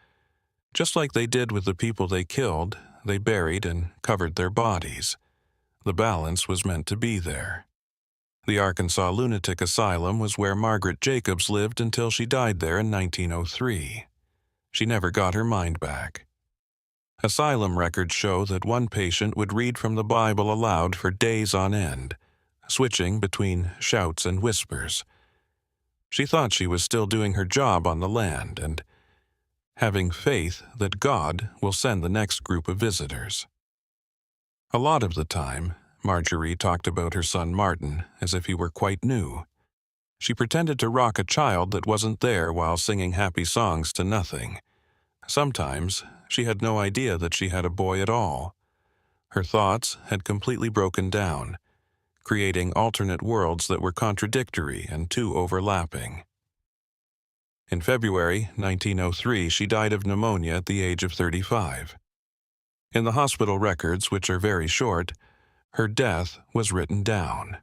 Just like they did with the people they killed, they buried and covered their bodies. The balance was meant to be there. The Arkansas Lunatic Asylum was where Margaret Jacobs lived until she died there in 1903. She never got her mind back. Asylum records show that one patient would read from the Bible aloud for days on end, switching between shouts and whispers. She thought she was still doing her job on the land and having faith that God will send the next group of visitors. A lot of the time, Marjorie talked about her son Martin as if he were quite new. She pretended to rock a child that wasn't there while singing happy songs to nothing. Sometimes, she had no idea that she had a boy at all. Her thoughts had completely broken down, creating alternate worlds that were contradictory and too overlapping. In February 1903, she died of pneumonia at the age of 35. In the hospital records, which are very short, her death was written down.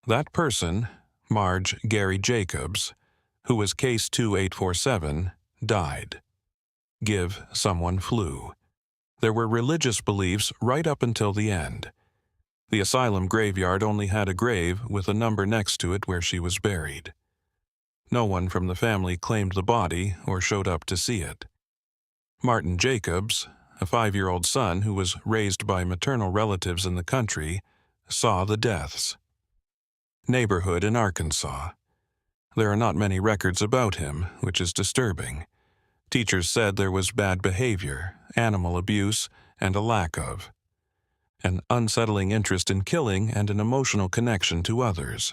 That person, Marge Gary Jacobs, who was case 2847, died. Give someone flu. There were religious beliefs right up until the end. The asylum graveyard only had a grave with a number next to it where she was buried. No one from the family claimed the body or showed up to see it. Martin Jacobs, a 5-year-old son who was raised by maternal relatives in the country, saw the deaths. Neighborhood in Arkansas. There are not many records about him, which is disturbing. Teachers said there was bad behavior, animal abuse, and a lack of. An unsettling interest in killing and an emotional connection to others.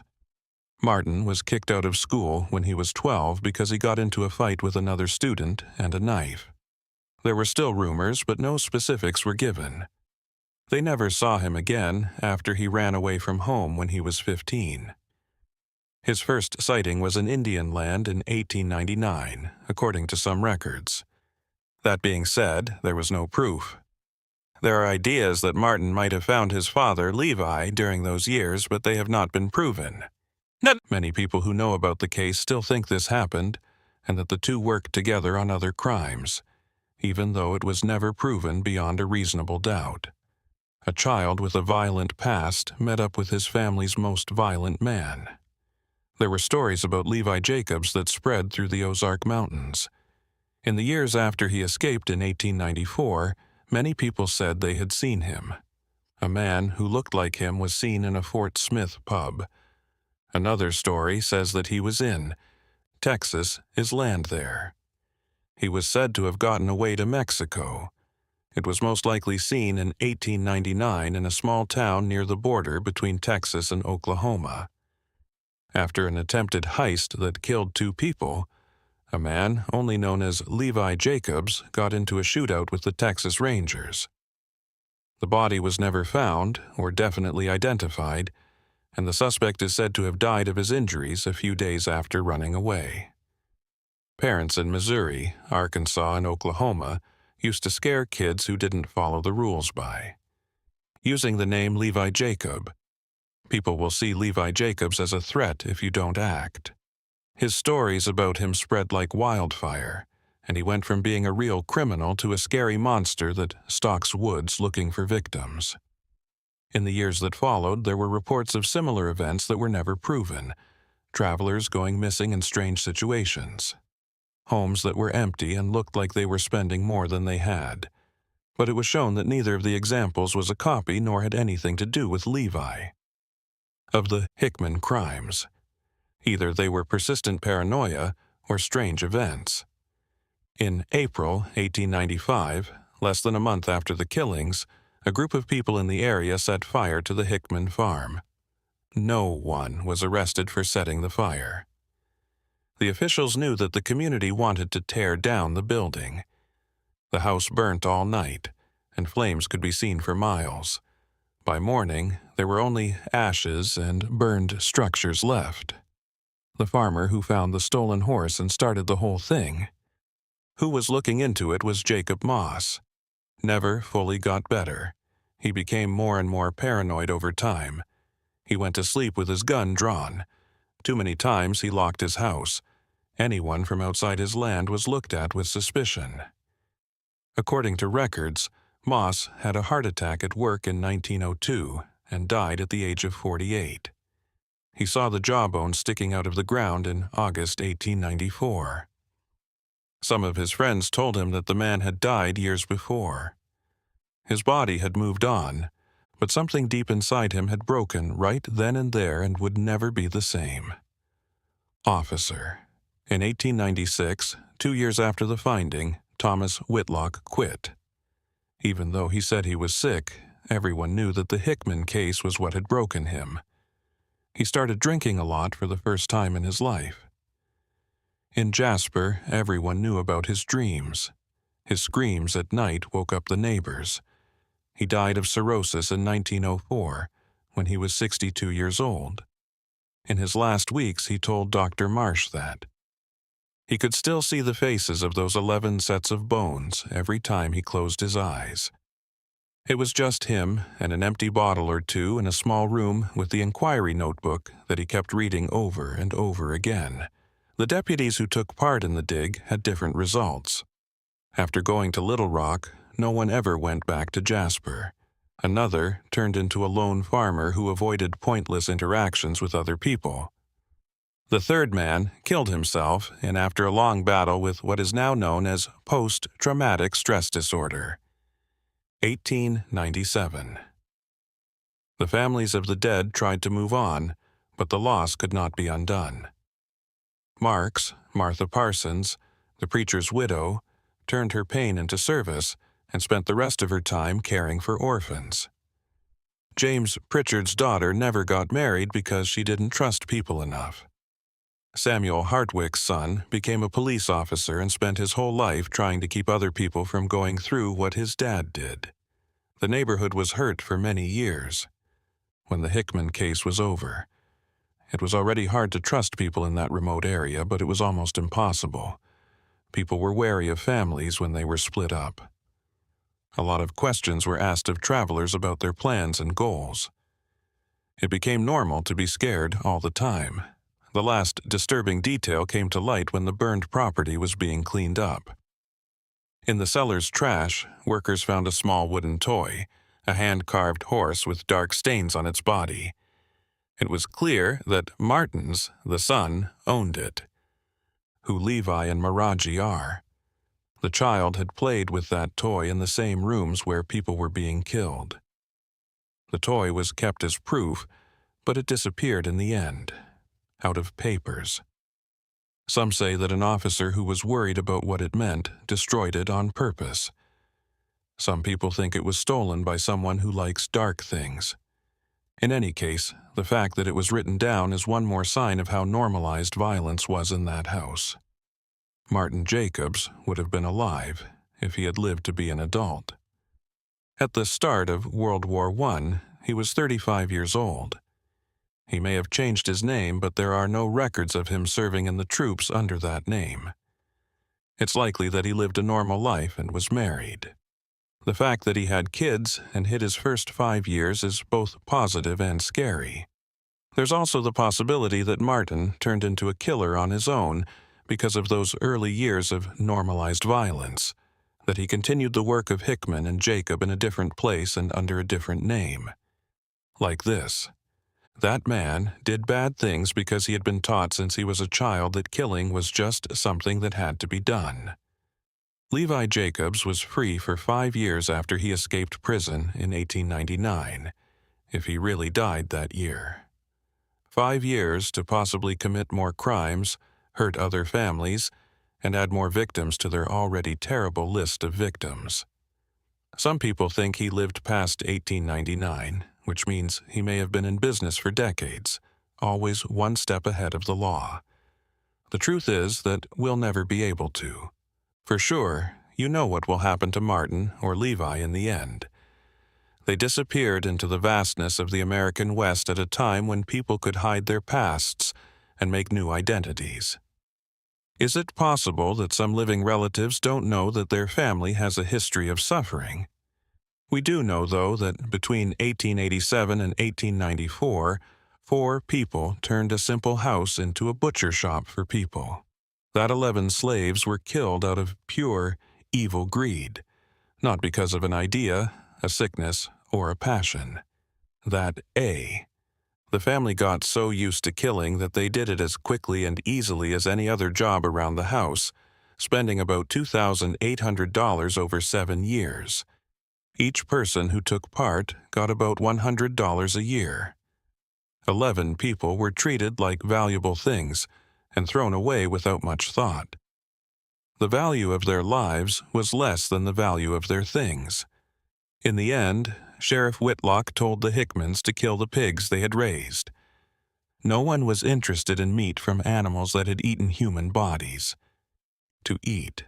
Martin was kicked out of school when he was 12 because he got into a fight with another student and a knife. There were still rumors, but no specifics were given. They never saw him again after he ran away from home when he was 15. His first sighting was in Indian Land in 1899, according to some records. That being said, there was no proof. There are ideas that Martin might have found his father, Levi, during those years, but they have not been proven. Many people who know about the case still think this happened, and that the two worked together on other crimes, even though it was never proven beyond a reasonable doubt. A child with a violent past met up with his family's most violent man. There were stories about Levi Jacobs that spread through the Ozark Mountains. In the years after he escaped in 1894, many people said they had seen him. A man who looked like him was seen in a Fort Smith pub. Another story says that he was in Texas is land there. He was said to have gotten away to Mexico. It was most likely seen in 1899 in a small town near the border between Texas and Oklahoma. After an attempted heist that killed 2 people, a man, only known as Levi Jacobs, got into a shootout with the Texas Rangers. The body was never found or definitely identified, and the suspect is said to have died of his injuries a few days after running away. Parents in Missouri, Arkansas, and Oklahoma used to scare kids who didn't follow the rules by using the name Levi Jacob. People will see Levi Jacobs as a threat if you don't act. His stories about him spread like wildfire, and he went from being a real criminal to a scary monster that stalks woods looking for victims. In the years that followed, there were reports of similar events that were never proven, travelers going missing in strange situations, homes that were empty and looked like they were spending more than they had. But it was shown that neither of the examples was a copy nor had anything to do with Levi. Of the Hickman crimes, either they were persistent paranoia or strange events. In April 1895, less than a month after the killings, a group of people in the area set fire to the Hickman farm. No one was arrested for setting the fire. The officials knew that the community wanted to tear down the building. The house burnt all night, and flames could be seen for miles. By morning, there were only ashes and burned structures left. The farmer who found the stolen horse and started the whole thing, who was looking into it, was Jacob Moss. Never fully got better. He became more and more paranoid over time. He went to sleep with his gun drawn. Too many times he locked his house. Anyone from outside his land was looked at with suspicion. According to records, Moss had a heart attack at work in 1902 and died at the age of 48. He saw the jawbone sticking out of the ground in August 1894. Some of his friends told him that the man had died years before. His body had moved on, but something deep inside him had broken right then and there and would never be the same. Officer. In 1896, 2 years after the finding, Thomas Whitlock quit. Even though he said he was sick, everyone knew that the Hickman case was what had broken him. He started drinking a lot for the first time in his life. In Jasper, everyone knew about his dreams. His screams at night woke up the neighbors. He died of cirrhosis in 1904, when he was 62 years old. In his last weeks, he told Dr. Marsh that he could still see the faces of those 11 sets of bones every time he closed his eyes. It was just him and an empty bottle or two in a small room with the inquiry notebook that he kept reading over and over again. The deputies who took part in the dig had different results. After going to Little Rock, no one ever went back to Jasper. Another turned into a lone farmer who avoided pointless interactions with other people. The third man killed himself after a long battle with what is now known as post-traumatic stress disorder. 1897. The families of the dead tried to move on, but the loss could not be undone. Martha Parsons, the preacher's widow, turned her pain into service and spent the rest of her time caring for orphans. James Pritchard's daughter never got married because she didn't trust people enough. Samuel Hartwick's son became a police officer and spent his whole life trying to keep other people from going through what his dad did. The neighborhood was hurt for many years. When the Hickman case was over, it was already hard to trust people in that remote area, but it was almost impossible. People were wary of families when they were split up. A lot of questions were asked of travelers about their plans and goals. It became normal to be scared all the time. The last disturbing detail came to light when the burned property was being cleaned up. In the cellar's trash, workers found a small wooden toy, a hand-carved horse with dark stains on its body. It was clear that Martins, the son, owned it. Who Levi and Maraji are. The child had played with that toy in the same rooms where people were being killed. The toy was kept as proof, but it disappeared in the end, out of papers. Some say that an officer who was worried about what it meant destroyed it on purpose. Some people think it was stolen by someone who likes dark things. In any case, the fact that it was written down is one more sign of how normalized violence was in that house. Martin Jacobs would have been alive if he had lived to be an adult. At the start of World War I, he was 35 years old. He may have changed his name, but there are no records of him serving in the troops under that name. It's likely that he lived a normal life and was married. The fact that he had kids and hid his first 5 years is both positive and scary. There's also the possibility that Martin turned into a killer on his own because of those early years of normalized violence, that he continued the work of Hickman and Jacob in a different place and under a different name. Like this: that man did bad things because he had been taught since he was a child that killing was just something that had to be done. Levi Jacobs was free for 5 years after he escaped prison in 1899, if he really died that year. 5 years to possibly commit more crimes, hurt other families, and add more victims to their already terrible list of victims. Some people think he lived past 1899, which means he may have been in business for decades, always one step ahead of the law. The truth is that we'll never be able to. For sure, you know what will happen to Martin or Levi in the end. They disappeared into the vastness of the American West at a time when people could hide their pasts and make new identities. Is it possible that some living relatives don't know that their family has a history of suffering? We do know, though, that between 1887 and 1894, 4 people turned a simple house into a butcher shop for people. That 11 slaves were killed out of pure, evil greed, not because of an idea, a sickness, or a passion. That the family got so used to killing that they did it as quickly and easily as any other job around the house, spending about $2,800 over 7 years. Each person who took part got about $100 a year. 11 people were treated like valuable things and thrown away without much thought. The value of their lives was less than the value of their things. In the end, Sheriff Whitlock told the Hickmans to kill the pigs they had raised. No one was interested in meat from animals that had eaten human bodies. To eat.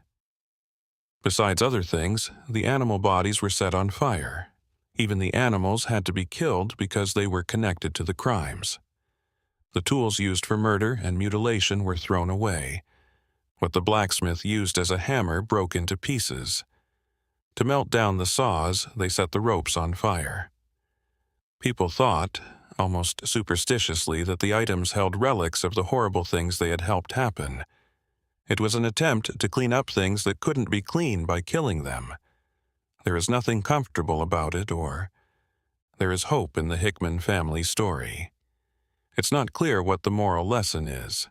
Besides other things, the animal bodies were set on fire. Even the animals had to be killed because they were connected to the crimes. The tools used for murder and mutilation were thrown away. What the blacksmith used as a hammer broke into pieces. To melt down the saws, they set the ropes on fire. People thought, almost superstitiously, that the items held relics of the horrible things they had helped happen. It was an attempt to clean up things that couldn't be cleaned by killing them. There is nothing comfortable about it, or there is hope in the Hickman family story. It's not clear what the moral lesson is.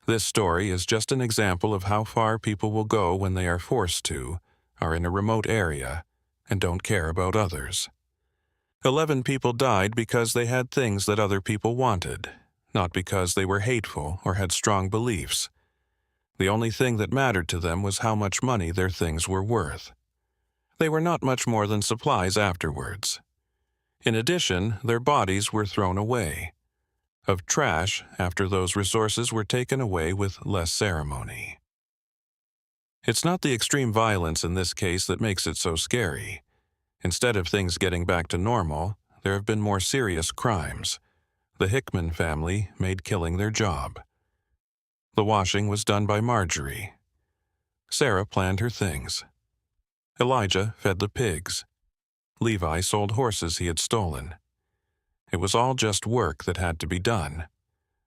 This story is just an example of how far people will go when they are forced to, are in a remote area, and don't care about others. 11 people died because they had things that other people wanted, not because they were hateful or had strong beliefs. The only thing that mattered to them was how much money their things were worth. They were not much more than supplies afterwards. In addition, their bodies were thrown away. Of trash after those resources were taken away with less ceremony. It's not the extreme violence in this case that makes it so scary. Instead of things getting back to normal, there have been more serious crimes. The Hickman family made killing their job. The washing was done by Marjorie. Sarah planned her things. Elijah fed the pigs. Levi sold horses he had stolen. It was all just work that had to be done.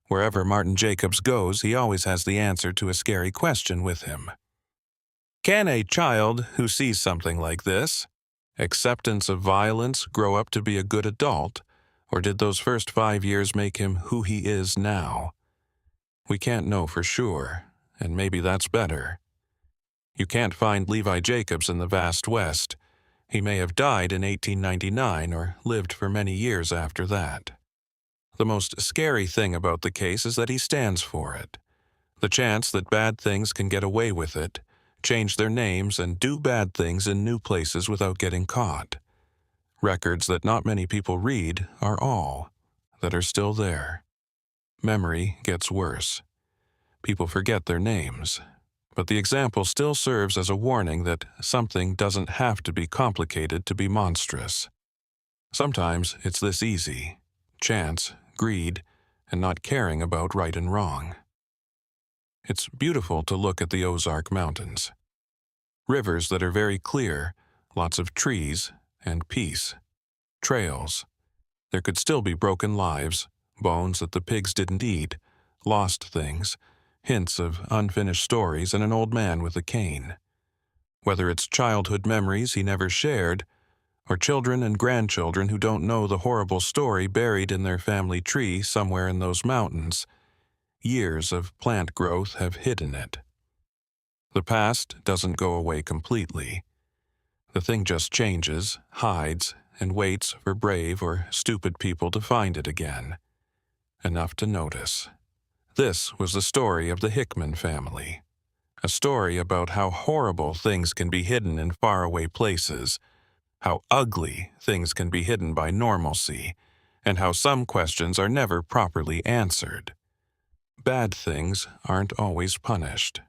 Wherever Martin Jacobs goes, he always has the answer to a scary question with him. Can a child who sees something like this, acceptance of violence, grow up to be a good adult, or did those first 5 years make him who he is now? We can't know for sure, and maybe that's better. You can't find Levi Jacobs in the vast West. He may have died in 1899 or lived for many years after that. The most scary thing about the case is that he stands for it. The chance that bad things can get away with it, change their names, and do bad things in new places without getting caught. Records that not many people read are all that are still there. Memory gets worse. People forget their names, but the example still serves as a warning that something doesn't have to be complicated to be monstrous. Sometimes it's this easy: chance, greed, and not caring about right and wrong. It's beautiful to look at the Ozark Mountains. Rivers that are very clear, lots of trees, and peace. Trails. There could still be broken lives, bones that the pigs didn't eat, lost things, hints of unfinished stories, and an old man with a cane. Whether it's childhood memories he never shared, or children and grandchildren who don't know the horrible story buried in their family tree somewhere in those mountains, years of plant growth have hidden it. The past doesn't go away completely. The thing just changes, hides, and waits for brave or stupid people to find it again. Enough to notice. This was the story of the Hickman family. A story about how horrible things can be hidden in faraway places, how ugly things can be hidden by normalcy, and how some questions are never properly answered. Bad things aren't always punished.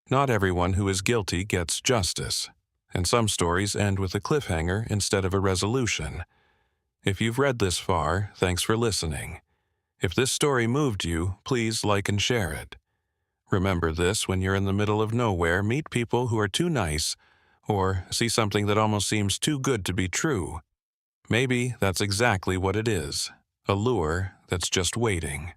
Not everyone who is guilty gets justice, and some stories end with a cliffhanger instead of a resolution. If you've read this far, thanks for listening. If this story moved you, please like and share it. Remember this: when you're in the middle of nowhere, meet people who are too nice, or see something that almost seems too good to be true. Maybe that's exactly what it is, a lure that's just waiting.